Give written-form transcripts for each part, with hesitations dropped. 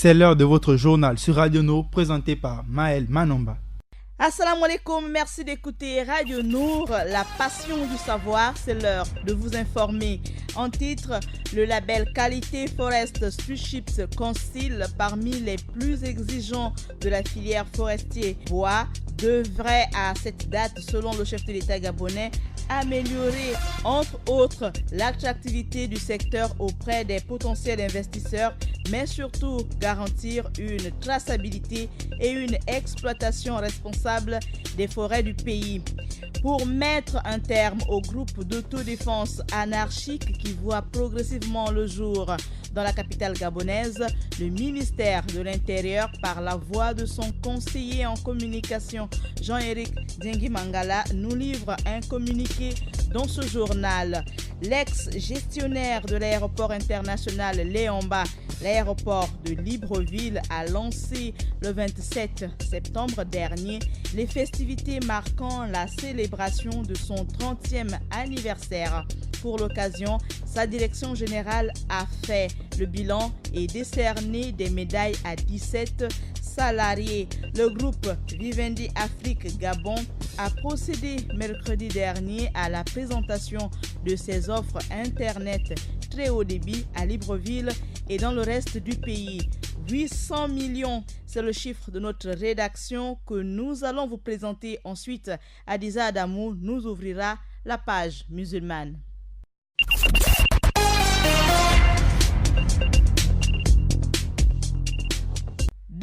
C'est l'heure de votre journal sur Radio Nour présenté par Maël Manomba. Assalamu alaikum, merci d'écouter Radio Nour, la passion du savoir, c'est l'heure de vous informer. En titre, le label Qualité Forest Suships Concile parmi les plus exigeants de la filière forestier bois devrait à cette date, selon le chef de l'État gabonais, améliorer entre autres l'attractivité du secteur auprès des potentiels investisseurs, mais surtout garantir une traçabilité et une exploitation responsable des forêts du pays. Pour mettre un terme au groupe d'autodéfense anarchique qui voit progressivement le jour dans la capitale gabonaise, le ministère de l'Intérieur, par la voix de son conseiller en communication, Jean-Éric Diengi-Mangala, nous livre un communiqué dans ce journal. L'ex-gestionnaire de l'aéroport international Léomba, l'aéroport de Libreville, a lancé le 27 septembre dernier les festivités marquant la célébration de son 30e anniversaire. Pour l'occasion, sa direction générale a fait le bilan et décerné des médailles à 17 salariés. Le groupe Vivendi Afrique Gabon a procédé mercredi dernier à la présentation de ses offres Internet très haut débit à Libreville et dans le reste du pays. 800 millions, c'est le chiffre de notre rédaction que nous allons vous présenter ensuite. Adiza Adamou nous ouvrira la page musulmane.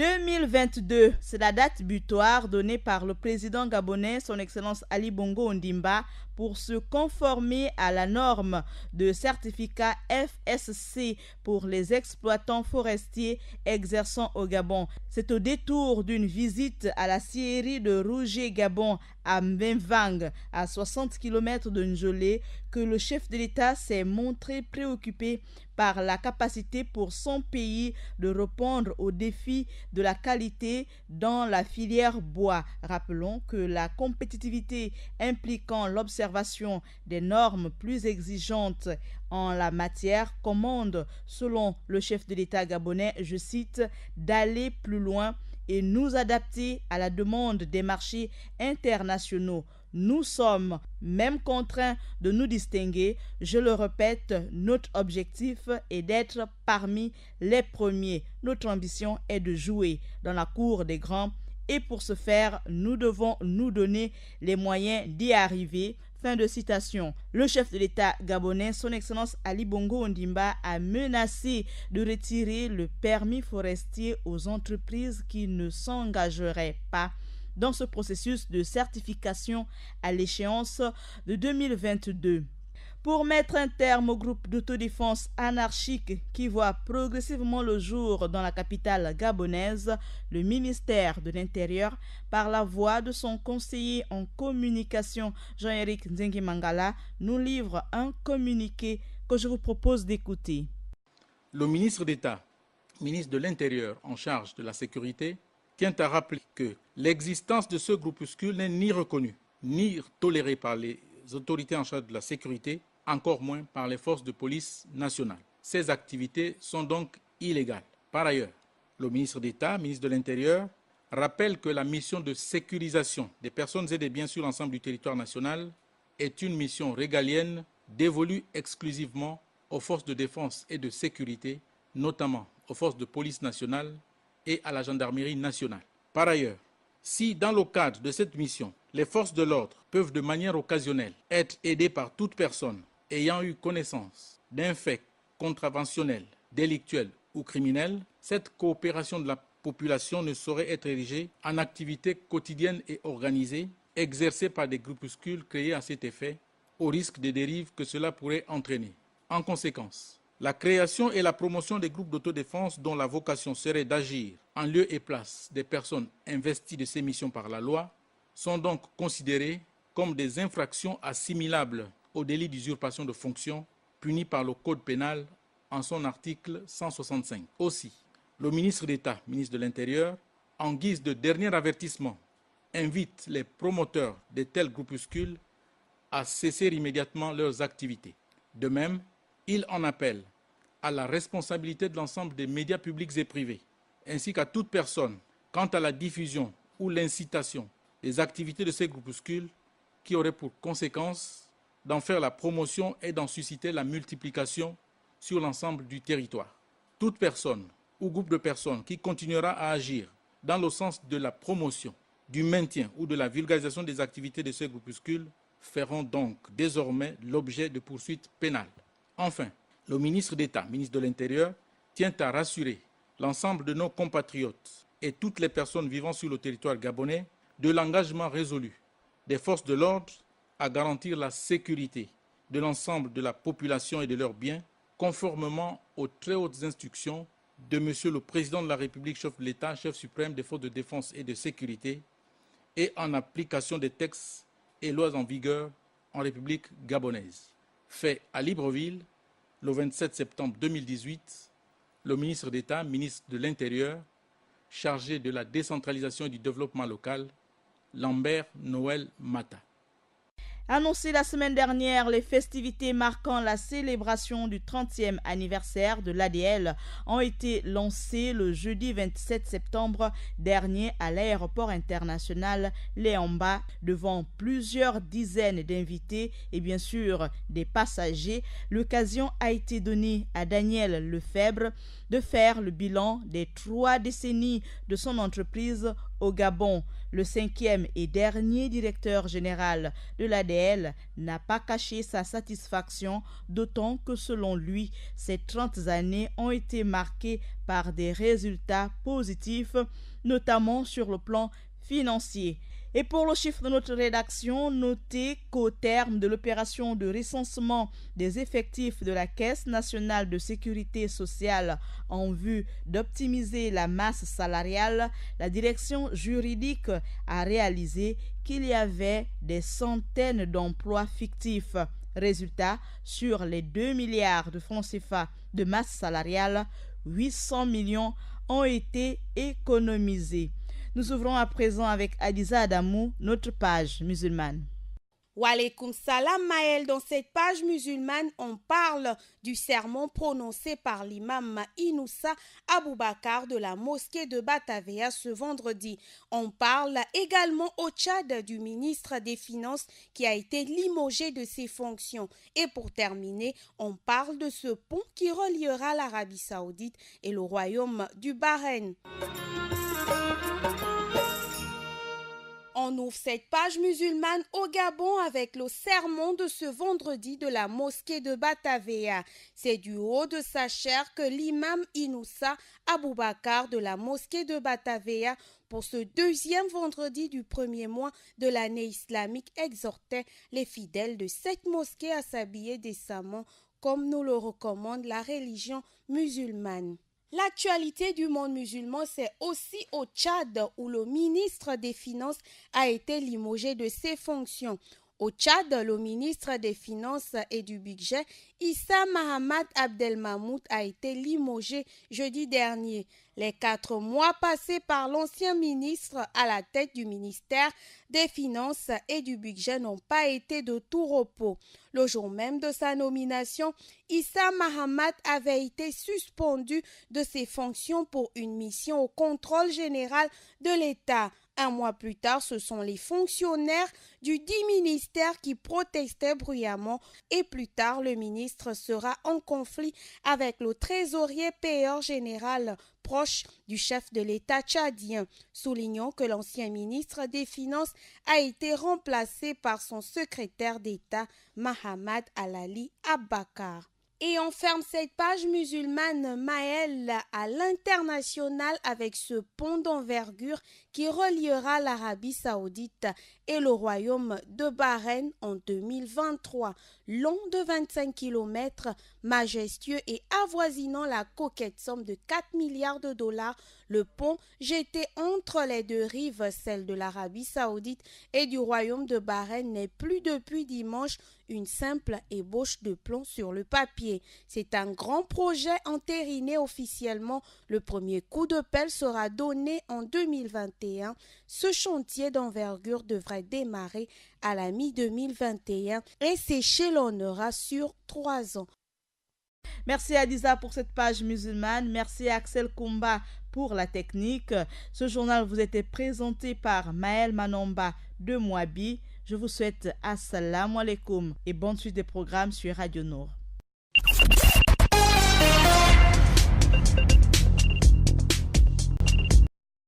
2022, c'est la date butoir donnée par le président gabonais, son Excellence Ali Bongo Ondimba, pour se conformer à la norme de certificat FSC pour les exploitants forestiers exerçant au Gabon. C'est au détour d'une visite à la scierie de Rouget Gabon à Mbemvang, à 60 km de Njolé, que le chef de l'État s'est montré préoccupé par la capacité pour son pays de répondre aux défis de la qualité dans la filière bois. Rappelons que la compétitivité impliquant l'observation des normes plus exigeantes en la matière commande, selon le chef de l'État gabonais, je cite, d'aller plus loin et nous adapter à la demande des marchés internationaux. Nous sommes même contraints de nous distinguer. Je le répète, notre objectif est d'être parmi les premiers. Notre ambition est de jouer dans la cour des grands et pour ce faire, nous devons nous donner les moyens d'y arriver. Fin de citation. Le chef de l'État gabonais, son Excellence Ali Bongo Ondimba, a menacé de retirer le permis forestier aux entreprises qui ne s'engageraient pas dans ce processus de certification à l'échéance de 2022. Pour mettre un terme au groupe d'autodéfense anarchique qui voit progressivement le jour dans la capitale gabonaise, le ministère de l'Intérieur, par la voix de son conseiller en communication Jean-Éric Diengi-Mangala, nous livre un communiqué que je vous propose d'écouter. Le ministre d'État, ministre de l'Intérieur en charge de la sécurité, tient à rappeler que l'existence de ce groupuscule n'est ni reconnue, ni tolérée par les autorités en charge de la sécurité, encore moins par les forces de police nationales. Ces activités sont donc illégales. Par ailleurs, le ministre d'État, ministre de l'Intérieur, rappelle que la mission de sécurisation des personnes et des biens sur l'ensemble du territoire national est une mission régalienne dévolue exclusivement aux forces de défense et de sécurité, notamment aux forces de police nationale et à la gendarmerie nationale. Par ailleurs, si dans le cadre de cette mission, les forces de l'ordre peuvent de manière occasionnelle être aidées par toute personne ayant eu connaissance d'un fait contraventionnel, délictuel ou criminel, cette coopération de la population ne saurait être érigée en activité quotidienne et organisée, exercée par des groupuscules créés à cet effet, au risque des dérives que cela pourrait entraîner. En conséquence, la création et la promotion des groupes d'autodéfense dont la vocation serait d'agir en lieu et place des personnes investies de ces missions par la loi sont donc considérées comme des infractions assimilables au délit d'usurpation de fonction puni par le Code pénal en son article 165. Aussi, le ministre d'État, ministre de l'Intérieur, en guise de dernier avertissement, invite les promoteurs de tels groupuscules à cesser immédiatement leurs activités. De même, il en appelle à la responsabilité de l'ensemble des médias publics et privés ainsi qu'à toute personne quant à la diffusion ou l'incitation des activités de ces groupuscules qui auraient pour conséquence d'en faire la promotion et d'en susciter la multiplication sur l'ensemble du territoire. Toute personne ou groupe de personnes qui continuera à agir dans le sens de la promotion, du maintien ou de la vulgarisation des activités de ces groupuscules feront donc désormais l'objet de poursuites pénales. Enfin, le ministre d'État, ministre de l'Intérieur, tient à rassurer l'ensemble de nos compatriotes et toutes les personnes vivant sur le territoire gabonais de l'engagement résolu des forces de l'ordre à garantir la sécurité de l'ensemble de la population et de leurs biens, conformément aux très hautes instructions de M. le Président de la République, chef de l'État, chef suprême des forces de défense et de sécurité, et en application des textes et lois en vigueur en République gabonaise. Fait à Libreville, le 27 septembre 2018, le ministre d'État, ministre de l'Intérieur, chargé de la décentralisation et du développement local, Lambert Noël Mata. Annoncé la semaine dernière, les festivités marquant la célébration du 30e anniversaire de l'ADL ont été lancées le jeudi 27 septembre dernier à l'aéroport international Léamba devant plusieurs dizaines d'invités et bien sûr des passagers. L'occasion a été donnée à Daniel Lefebvre de faire le bilan des 3 décennies de son entreprise au Gabon. Le 5e et dernier directeur général de l'ADL n'a pas caché sa satisfaction, d'autant que selon lui, ces 30 années ont été marquées par des résultats positifs, notamment sur le plan financier. Et pour le chiffre de notre rédaction, notez qu'au terme de l'opération de recensement des effectifs de la Caisse nationale de sécurité sociale en vue d'optimiser la masse salariale, la direction juridique a réalisé qu'il y avait des centaines d'emplois fictifs. Résultat, sur les 2 milliards de francs CFA de masse salariale, 800 millions ont été économisés. Nous ouvrons à présent avec Adiza Adamou, notre page musulmane. Walaikum salam Maël, dans cette page musulmane, on parle du sermon prononcé par l'imam Inoussa Aboubakar de la mosquée de Batavia ce vendredi. On parle également au Tchad du ministre des Finances qui a été limogé de ses fonctions. Et pour terminer, on parle de ce pont qui reliera l'Arabie Saoudite et le royaume du Bahreïn. On ouvre cette page musulmane au Gabon avec le sermon de ce vendredi de la mosquée de Batavia. C'est du haut de sa chair que l'imam Inoussa Aboubakar de la mosquée de Batavia, pour ce 2e vendredi du 1er mois de l'année islamique, exhortait les fidèles de cette mosquée à s'habiller décemment comme nous le recommande la religion musulmane. L'actualité du monde musulman, c'est aussi au Tchad où le ministre des Finances a été limogé de ses fonctions. Au Tchad, le ministre des Finances et du Budget, Issa Mahamat Abdelmahmoud, a été limogé jeudi dernier. Les 4 mois passés par l'ancien ministre à la tête du ministère des Finances et du Budget n'ont pas été de tout repos. Le jour même de sa nomination, Issa Mahamat avait été suspendu de ses fonctions pour une mission au contrôle général de l'État. Un mois plus tard, ce sont les fonctionnaires du dit ministère qui protestaient bruyamment et plus tard, le ministre sera en conflit avec le trésorier payeur général proche du chef de l'État tchadien. Soulignons que l'ancien ministre des Finances a été remplacé par son secrétaire d'État, Mahamad Alali Abakar. Et on ferme cette page musulmane Maël à l'international avec ce pont d'envergure qui reliera l'Arabie Saoudite et le royaume de Bahreïn en 2023. Long de 25 km, majestueux et avoisinant la coquette somme de 4 milliards de dollars, le pont jeté entre les 2 rives, celle de l'Arabie Saoudite et du royaume de Bahreïn, n'est plus depuis dimanche une simple ébauche de plomb sur le papier. C'est un grand projet entériné officiellement. Le premier coup de pelle sera donné en 2021. Ce chantier d'envergure devrait démarrer à la mi-2021 et s'échelonnera sur 3 ans. Merci Adiza pour cette page musulmane. Merci à Axel Kumba pour la technique. Ce journal vous était présenté par Maël Manomba de Mouabi. Je vous souhaite assalamu alaikum et bonne suite des programmes sur Radio Nord.